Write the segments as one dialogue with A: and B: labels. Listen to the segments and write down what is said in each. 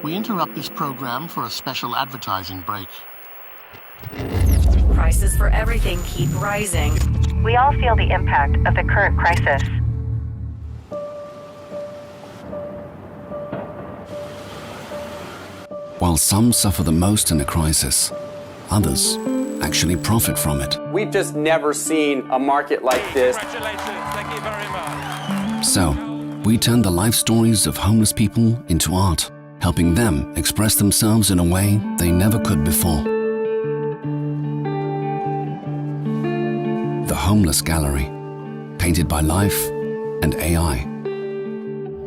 A: We interrupt this program for a special advertising break.
B: Prices for everything keep rising.
C: We all feel the impact of the current crisis.
D: While some suffer the most in a crisis, others actually profit from it.
E: We've just never seen a market like this.
F: Congratulations, thank you very much.
D: So, we turn the life stories of homeless people into art, helping them express themselves in a way they never could before. The Homeless Gallery, painted by life and AI.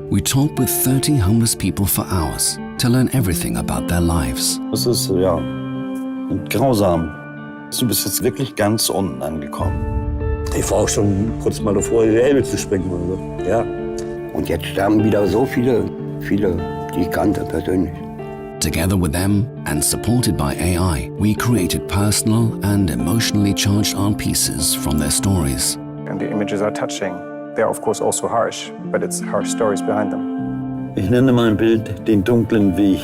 D: We talk with 30 homeless people for hours to learn everything about their lives.
G: Es ist, ja, grausam. Du bist jetzt wirklich ganz unten angekommen.
H: Ich war auch schon kurz mal davor, die Elbe zu springen. Also. Ja.
I: Und jetzt sterben wieder so viele, die ich kannte persönlich.
D: Together with them and supported by AI, we created personal and emotionally charged art pieces from their stories.
J: And the images are touching. They are of course also harsh, but it's harsh stories behind them.
G: Ich nenne mein Bild den dunklen Weg.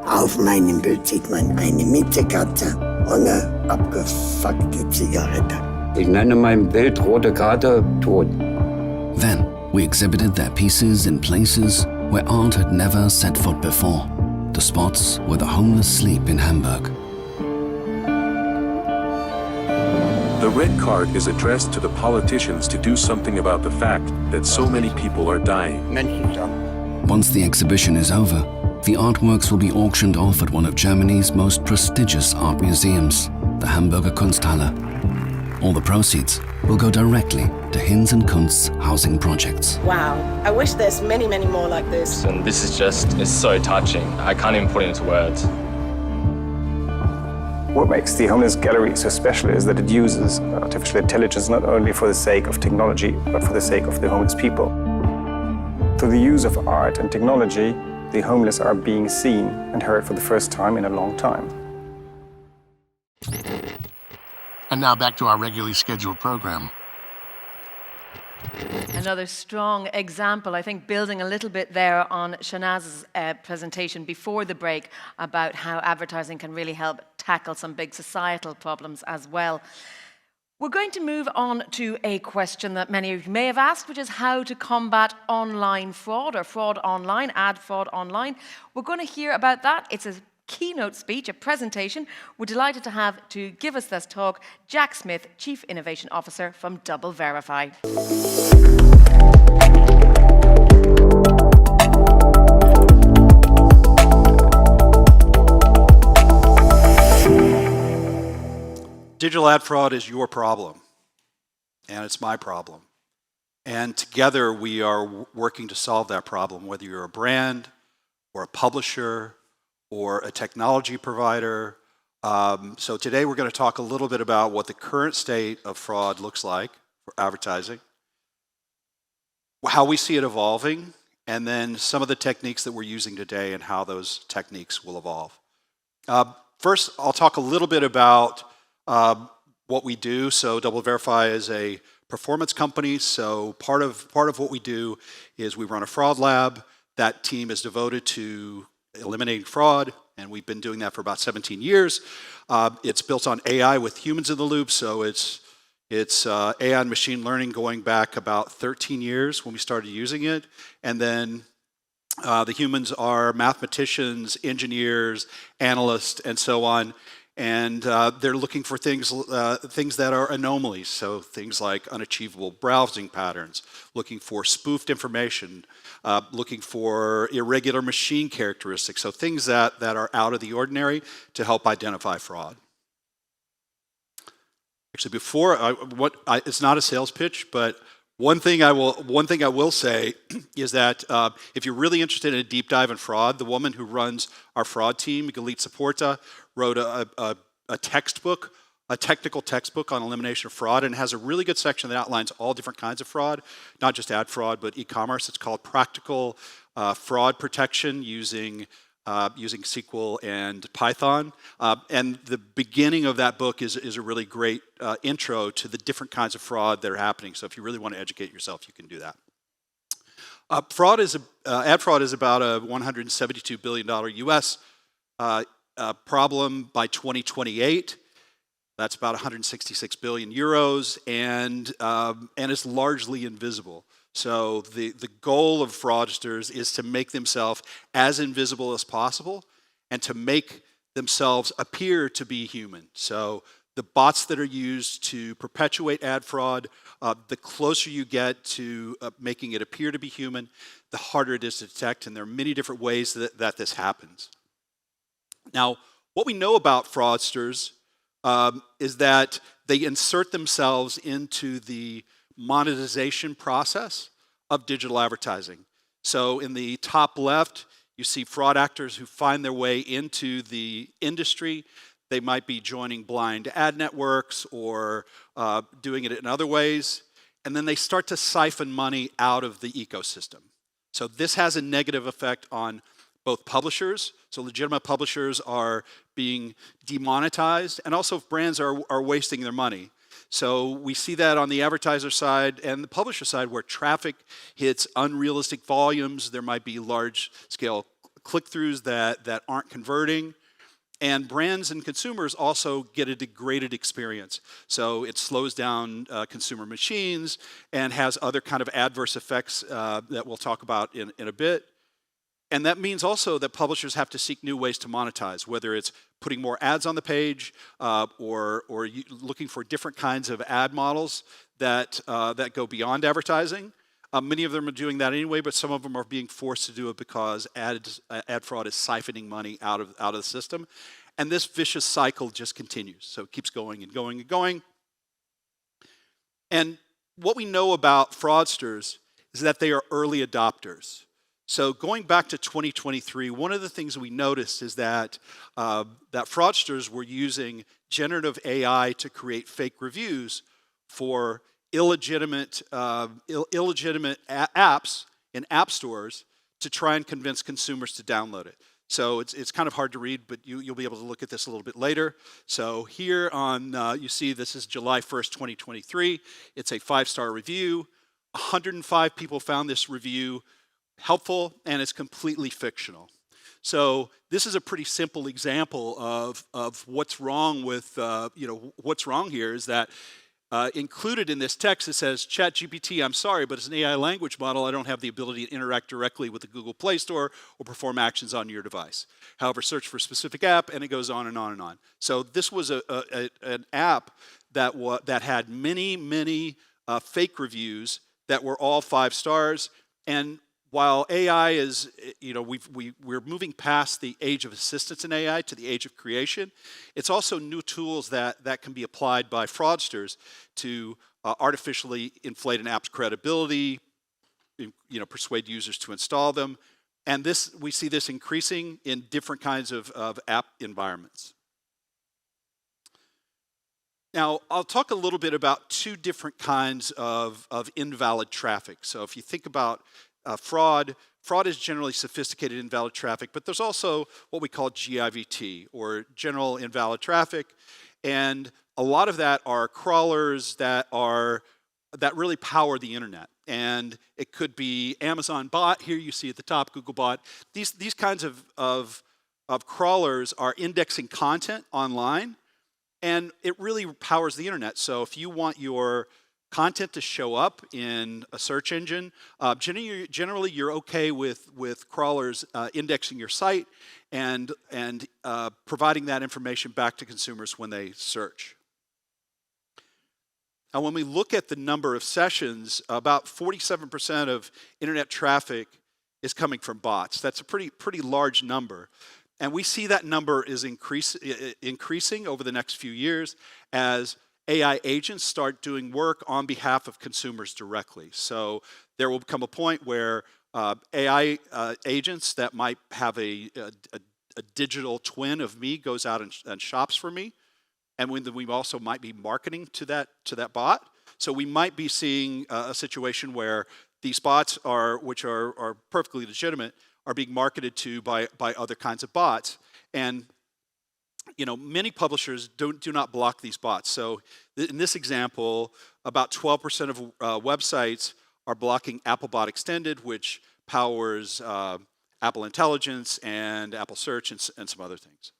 I: Auf meinem Bild sieht man eine Mietzekatze und eine abgefuckte Zigarette. Ich nenne mein Bild rote Karte tot.
D: Then, we exhibited their pieces in places where art had never set foot before. The spots where the homeless sleep in Hamburg.
K: The red card is addressed to the politicians to do something about the fact that so many people are dying.
D: Once the exhibition is over, the artworks will be auctioned off at one of Germany's most prestigious art museums, the Hamburger Kunsthalle. All the proceeds will go directly to Hinz and Kunst's housing projects.
L: Wow, I wish there's many, many more like this.
M: And this is just, it's so touching. I can't even put it into words.
J: What makes the Homeless Gallery so special is that it uses artificial intelligence not only for the sake of technology, but for the sake of the homeless people. Through the use of art and technology, the homeless are being seen and heard for the first time in a long time.
A: And now back to our regularly scheduled program.
N: Another strong example, I think, building a little bit there on Shanaz's presentation before the break about how advertising can really help tackle some big societal problems as well. We're going to move on to a question that many of you may have asked, which is how to combat online fraud or fraud online, ad fraud online. We're going to hear about that. It's a keynote speech, a presentation. We're delighted to have to give us this talk, Jack Smith, Chief Innovation Officer from DoubleVerify.
O: Digital ad fraud is your problem, and it's my problem. And together we are working to solve that problem, whether you're a brand or a publisher or a technology provider. So today we're going to talk a little bit about what the current state of fraud looks like for advertising, how we see it evolving, and then some of the techniques that we're using today and how those techniques will evolve. First, I'll talk a little bit about what we do. So DoubleVerify is a performance company. So part of what we do is we run a fraud lab. That team is devoted to eliminating fraud, and we've been doing that for about 17 years. It's built on AI with humans in the loop, so it's AI and machine learning going back about 13 years when we started using it. And then the humans are mathematicians, engineers, analysts, and so on. And they're looking for things that are anomalies, so things like unachievable browsing patterns, looking for spoofed information, looking for irregular machine characteristics, so things that are out of the ordinary to help identify fraud. Actually, it's not a sales pitch, but one thing I will say is that if you're really interested in a deep dive in fraud, the woman who runs our fraud team, Galit Saporta, wrote a textbook, a technical textbook on elimination of fraud, and has a really good section that outlines all different kinds of fraud, not just ad fraud, but e-commerce. It's called Practical Fraud Protection using SQL and Python. And the beginning of that book is a really great intro to the different kinds of fraud that are happening. So if you really want to educate yourself, you can do that. Ad fraud is about a $172 billion U.S. Problem by 2028. That's about 166 billion euros, and is largely invisible. So the goal of fraudsters is to make themselves as invisible as possible and to make themselves appear to be human. So the bots that are used to perpetuate ad fraud, the closer you get to making it appear to be human, the harder it is to detect, and there are many different ways that this happens. Now, what we know about fraudsters is that they insert themselves into the monetization process of digital advertising. So in the top left, you see fraud actors who find their way into the industry. They might be joining blind ad networks or doing it in other ways. And then they start to siphon money out of the ecosystem. So this has a negative effect on both publishers. So legitimate publishers are being demonetized, and also brands are wasting their money. So we see that on the advertiser side and the publisher side, where traffic hits unrealistic volumes. There might be large-scale click-throughs that aren't converting. And brands and consumers also get a degraded experience. So it slows down consumer machines and has other kind of adverse effects that we'll talk about in a bit. And that means also that publishers have to seek new ways to monetize, whether it's putting more ads on the page or looking for different kinds of ad models that go beyond advertising. Many of them are doing that anyway, but some of them are being forced to do it because ad fraud is siphoning money out of the system. And this vicious cycle just continues. So it keeps going and going and going. And what we know about fraudsters is that they are early adopters. So going back to 2023, one of the things we noticed is that fraudsters were using generative AI to create fake reviews for illegitimate apps in app stores to try and convince consumers to download it. So it's kind of hard to read, but you'll be able to look at this a little bit later. So here on, you see this is July 1st, 2023. It's a 5-star review. 105 people found this review helpful, and it's completely fictional. So this is a pretty simple example of what's wrong with, what's wrong here is that included in this text, it says, ChatGPT, I'm sorry, but it's an AI language model. I don't have the ability to interact directly with the Google Play Store or perform actions on your device. However, search for a specific app, and it goes on and on and on. So this was an app that had many fake reviews that were all 5 stars. And while AI is, we're moving past the age of assistance in AI to the age of creation, it's also new tools that can be applied by fraudsters to artificially inflate an app's credibility, persuade users to install them. And we see this increasing in different kinds of app environments. Now, I'll talk a little bit about 2 different kinds of invalid traffic. So if you think about fraud is generally sophisticated invalid traffic, but there's also what we call GIVT, or general invalid traffic, and a lot of that are crawlers that really power the internet. And it could be Amazon bot, here you see at the top, Google bot. These kinds of crawlers are indexing content online, and it really powers the internet. So if you want your content to show up in a search engine, generally you're okay with crawlers indexing your site and providing that information back to consumers when they search. Now, when we look at the number of sessions, about 47% of internet traffic is coming from bots. That's a pretty large number. And we see that number is increasing over the next few years as AI agents start doing work on behalf of consumers directly. So there will come a point where AI agents that might have a digital twin of me goes out and shops for me, and we also might be marketing to that bot. So we might be seeing a situation where these bots which are perfectly legitimate, are being marketed to by other kinds of bots. And many publishers do not block these bots. So in this example, about 12% of websites are blocking Applebot Extended, which powers Apple Intelligence and Apple Search and some other things.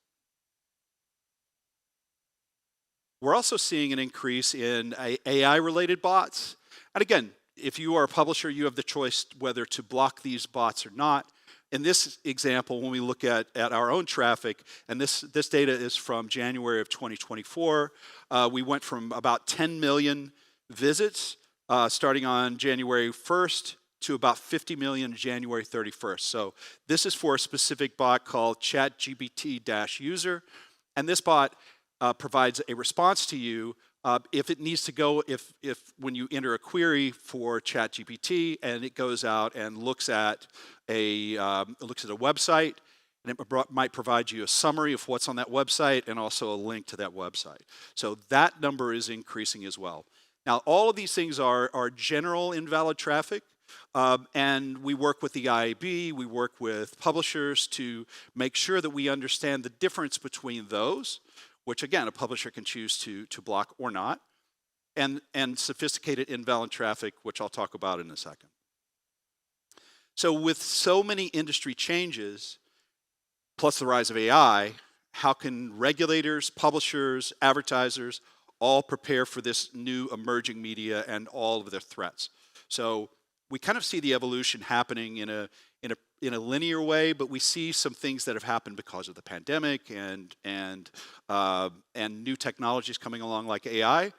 O: We're also seeing an increase in AI-related bots. And again, if you are a publisher, you have the choice whether to block these bots or not. In this example, when we look at our own traffic, and this data is from January of 2024, we went from about 10 million visits starting on January 1st to about 50 million January 31st. So this is for a specific bot called ChatGPT-user, and this bot provides a response to you if it needs to go, if when you enter a query for ChatGPT and it goes out and looks at a website, and it might provide you a summary of what's on that website and also a link to that website. So that number is increasing as well. Now, all of these things are general invalid traffic, and we work with the IAB, we work with publishers to make sure that we understand the difference between those, which again, a publisher can choose to block or not, and sophisticated invalid traffic, which I'll talk about in a second. So with so many industry changes, plus the rise of AI, how can regulators, publishers, advertisers all prepare for this new emerging media and all of their threats? So we kind of see the evolution happening in a linear way, but we see some things that have happened because of the pandemic and new technologies coming along like AI.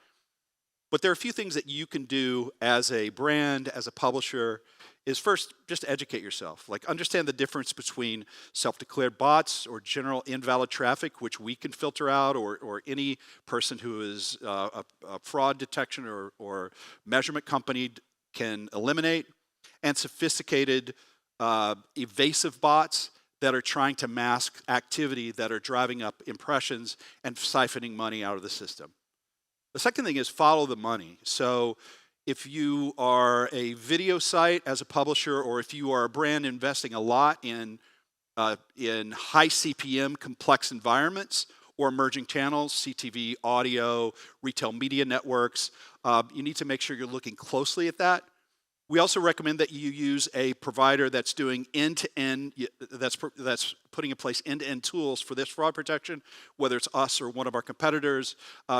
O: But there are a few things that you can do as a brand, as a publisher, is first, just educate yourself. Like, understand the difference between self-declared bots or general invalid traffic, which we can filter out, or any person who is a fraud detection or measurement company can eliminate, and sophisticated evasive bots that are trying to mask activity that are driving up impressions and siphoning money out of the system. The second thing is follow the money. So if you are a video site as a publisher, or if you are a brand investing a lot in high CPM complex environments or emerging channels, CTV, audio, retail media networks, you need to make sure you're looking closely at that. We also recommend that you use a provider that's doing end-to-end, that's putting in place end-to-end tools for this fraud protection, whether it's us or one of our competitors.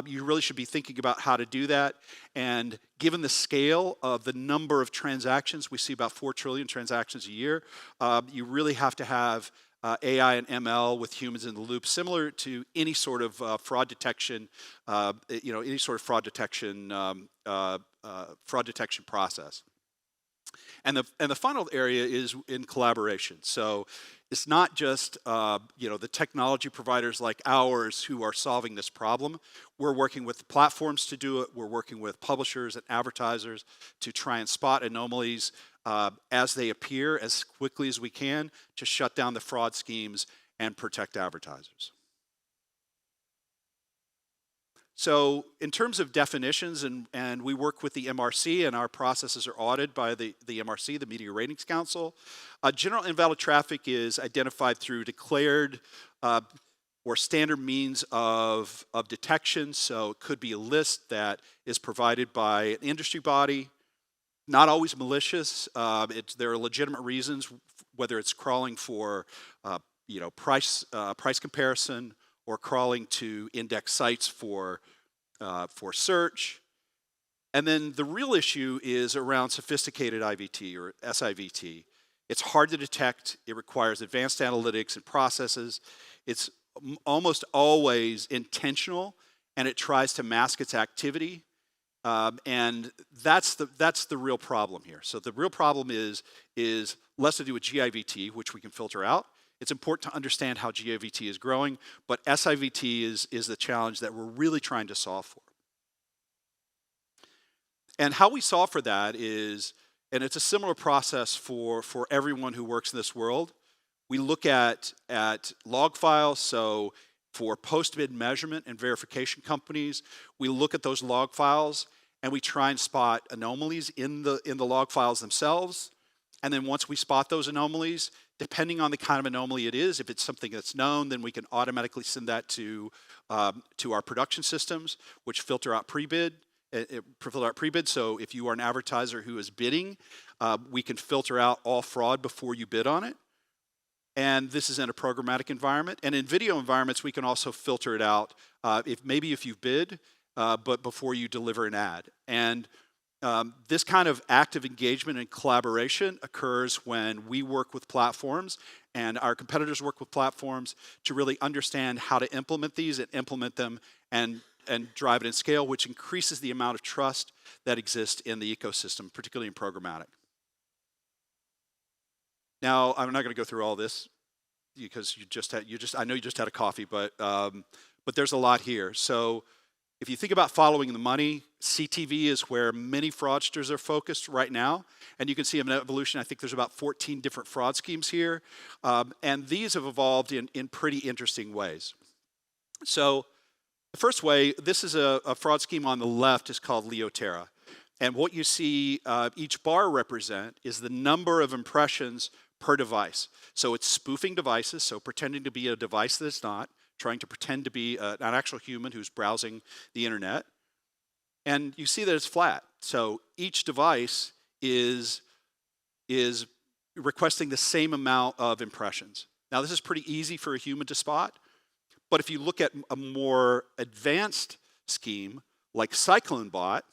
O: You really should be thinking about how to do that. And given the scale of the number of transactions, we see about 4 trillion transactions a year, you really have to have AI and ML with humans in the loop, similar to any sort of fraud detection, any sort of fraud detection process. And the final area is in collaboration. So it's not just the technology providers like ours who are solving this problem. We're working with platforms to do it. We're working with publishers and advertisers to try and spot anomalies as they appear as quickly as we can to shut down the fraud schemes and protect advertisers. So in terms of definitions, and we work with the MRC, and our processes are audited by the MRC, the Media Ratings Council. General invalid traffic is identified through declared or standard means of detection. So it could be a list that is provided by an industry body, not always malicious. There are legitimate reasons, whether it's crawling for price comparison, or crawling to index sites for search. And then the real issue is around sophisticated IVT or SIVT. It's hard to detect. It requires advanced analytics and processes. It's almost always intentional, and it tries to mask its activity. And that's the real problem here. So the real problem is less to do with GIVT, which we can filter out. It's important to understand how GIVT is growing, but SIVT is the challenge that we're really trying to solve for. And how we solve for that is, and it's a similar process for everyone who works in this world, we look at log files. So for post-bid measurement and verification companies, we look at those log files and we try and spot anomalies in the log files themselves. And then once we spot those anomalies, depending on the kind of anomaly it is, if it's something that's known, then we can automatically send that to our production systems, which filter out pre-bid filter out pre-bid. So if you are an advertiser who is bidding, we can filter out all fraud before you bid on it. And this is in a programmatic environment. And in video environments, we can also filter it out if you've bid, but before you deliver an ad. And this kind of active engagement and collaboration occurs when we work with platforms and our competitors work with platforms to really understand how to implement these and implement them and drive it in scale, which increases the amount of trust that exists in the ecosystem, particularly in programmatic. Now, I'm not going to go through all this because I know you just had a coffee, but there's a lot here. So if you think about following the money, CTV is where many fraudsters are focused right now. And you can see an evolution. I think there's about 14 different fraud schemes here. And these have evolved in pretty interesting ways. So the first way, this is a fraud scheme on the left, is called Leoterra. And what you see each bar represent is the number of impressions per device. So it's spoofing devices, so pretending to be a device that it's not, trying to pretend to be an actual human who's browsing the internet. And you see that it's flat. So each device is requesting the same amount of impressions. Now, this is pretty easy for a human to spot, but if you look at a more advanced scheme like Cyclone Bot,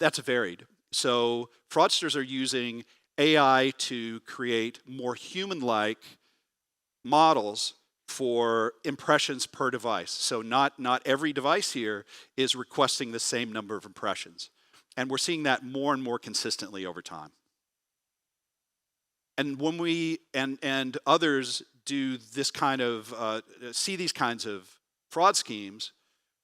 O: that's varied. So fraudsters are using AI to create more human-like models for impressions per device. So not every device here is requesting the same number of impressions. And we're seeing that more and more consistently over time. And when we and others do this kind of, see these kinds of fraud schemes,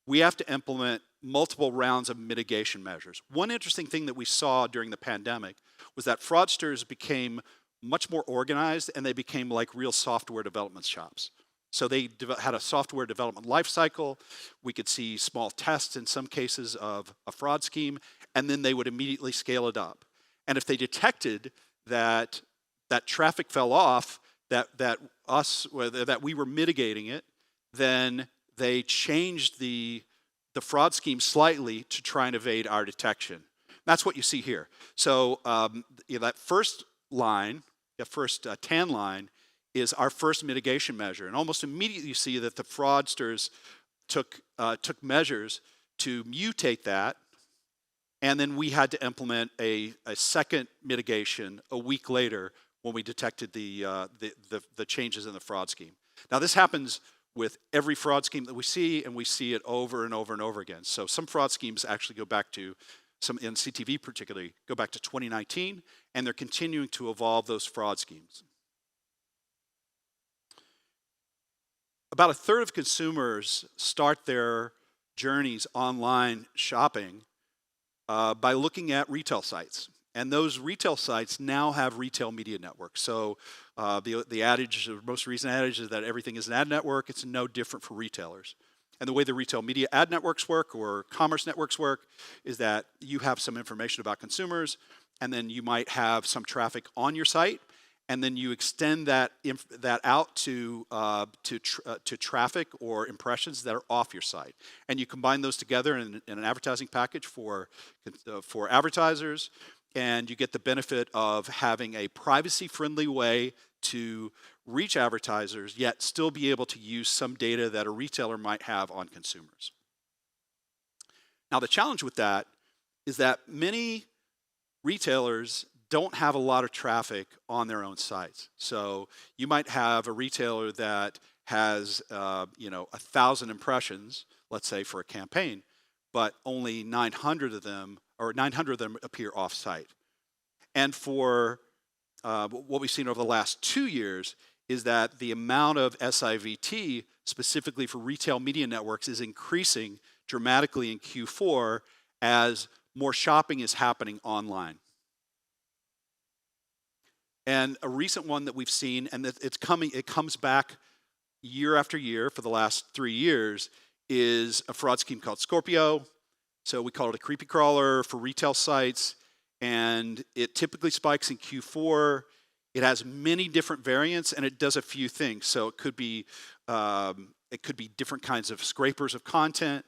O: we have to implement multiple rounds of mitigation measures. One interesting thing that we saw during the pandemic was that fraudsters became much more organized and they became like real software development shops. So they had a software development life cycle. We could see small tests in some cases of a fraud scheme, and then they would immediately scale it up. And if they detected that traffic fell off, that we were mitigating it, then they changed the fraud scheme slightly to try and evade our detection. That's what you see here. So that first line, the first tan line, is our first mitigation measure. And almost immediately you see that the fraudsters took measures to mutate that, and then we had to implement a second mitigation a week later when we detected the changes in the fraud scheme. Now this happens with every fraud scheme that we see, and we see it over and over and over again. So some fraud schemes actually go back to, some in CTV particularly, go back to 2019, and they're continuing to evolve those fraud schemes. About a third of consumers start their journeys online shopping by looking at retail sites. And those retail sites now have retail media networks. So the adage, the most recent adage is that everything is an ad network. It's no different for retailers. And the way the retail media ad networks work or commerce networks work is that you have some information about consumers, and then you might have some traffic on your site, and then you extend that out to traffic or impressions that are off your site. And you combine those together in an advertising package for advertisers, and you get the benefit of having a privacy-friendly way to reach advertisers, yet still be able to use some data that a retailer might have on consumers. Now, the challenge with that is that many retailers don't have a lot of traffic on their own sites. So you might have a retailer that has 1,000 impressions, let's say, for a campaign, but only 900 of them appear off-site. And for what we've seen over the last 2 years is that the amount of SIVT, specifically for retail media networks, is increasing dramatically in Q4 as more shopping is happening online. And a recent one that we've seen, and it comes back year after year for the last 3 years, is a fraud scheme called Scorpio. So we call it a creepy crawler for retail sites, and it typically spikes in Q4. It has many different variants, and it does a few things. So it could be different kinds of scrapers of content.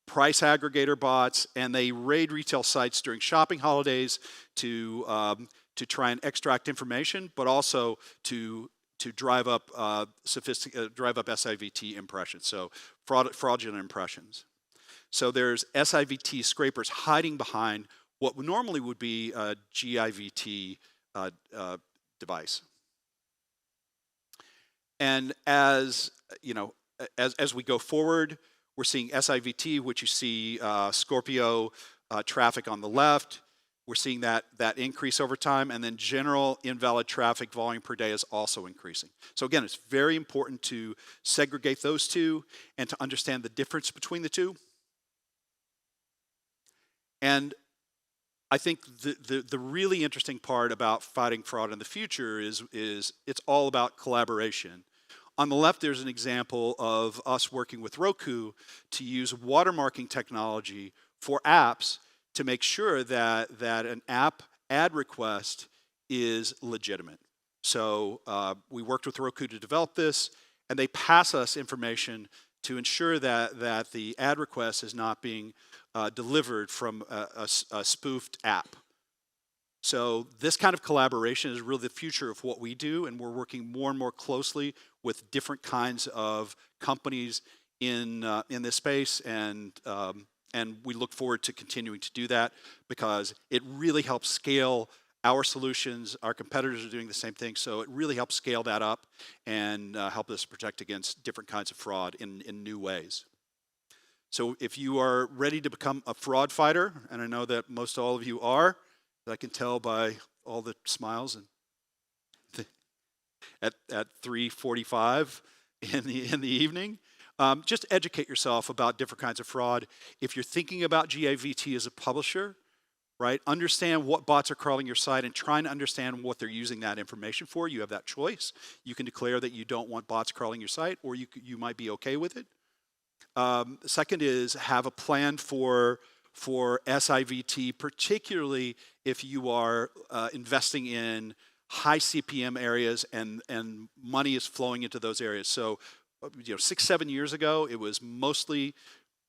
O: price aggregator bots, and they raid retail sites during shopping holidays to try and extract information, but also to drive up SIVT impressions, so fraudulent impressions. So there's SIVT scrapers hiding behind what normally would be a GIVT device. And as we go forward, we're seeing SIVT, which you see Scorpio traffic on the left. We're seeing that increase over time, and then general invalid traffic volume per day is also increasing. So again, it's very important to segregate those two and to understand the difference between the two. And I think the really interesting part about fighting fraud in the future is it's all about collaboration. On the left, there's an example of us working with Roku to use watermarking technology for apps to make sure that an app ad request is legitimate. So we worked with Roku to develop this, and they pass us information to ensure that the ad request is not being delivered from a spoofed app. So this kind of collaboration is really the future of what we do, and we're working more and more closely with different kinds of companies in this space, and we look forward to continuing to do that because it really helps scale our solutions. Our competitors are doing the same thing, so it really helps scale that up and help us protect against different kinds of fraud in new ways. So if you are ready to become a fraud fighter, and I know that most all of you are, I can tell by all the smiles and at 3:45 in the evening. Just educate yourself about different kinds of fraud. If you're thinking about GIVT as a publisher, right, understand what bots are crawling your site and trying to understand what they're using that information for. You have that choice. You can declare that you don't want bots crawling your site, or you might be okay with it. Second is have a plan for SIVT, particularly if you are investing in high CPM areas and money is flowing into those areas. So, 6-7 years ago, it was mostly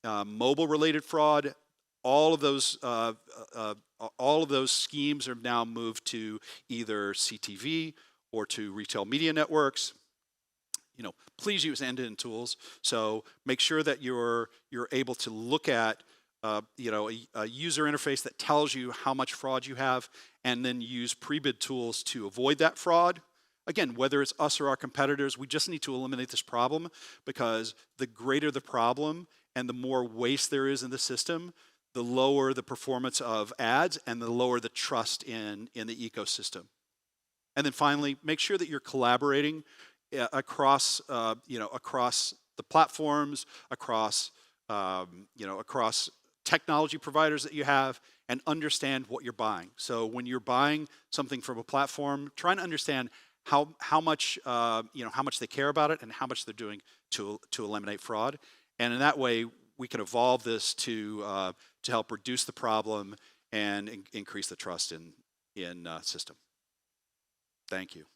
O: mobile-related fraud. All of those schemes are now moved to either CTV or to retail media networks. Please use end-to-end tools. So make sure that you're able to look at a user interface that tells you how much fraud you have, and then use pre-bid tools to avoid that fraud. Again, whether it's us or our competitors, we just need to eliminate this problem, because the greater the problem and the more waste there is in the system, the lower the performance of ads and the lower the trust in the ecosystem. And then finally, make sure that you're collaborating across the platforms, across technology providers that you have, and understand what you're buying. So when you're buying something from a platform, try and understand how much they care about it and how much they're doing to eliminate fraud. And in that way, we can evolve this to help reduce the problem and increase the trust in system. Thank you.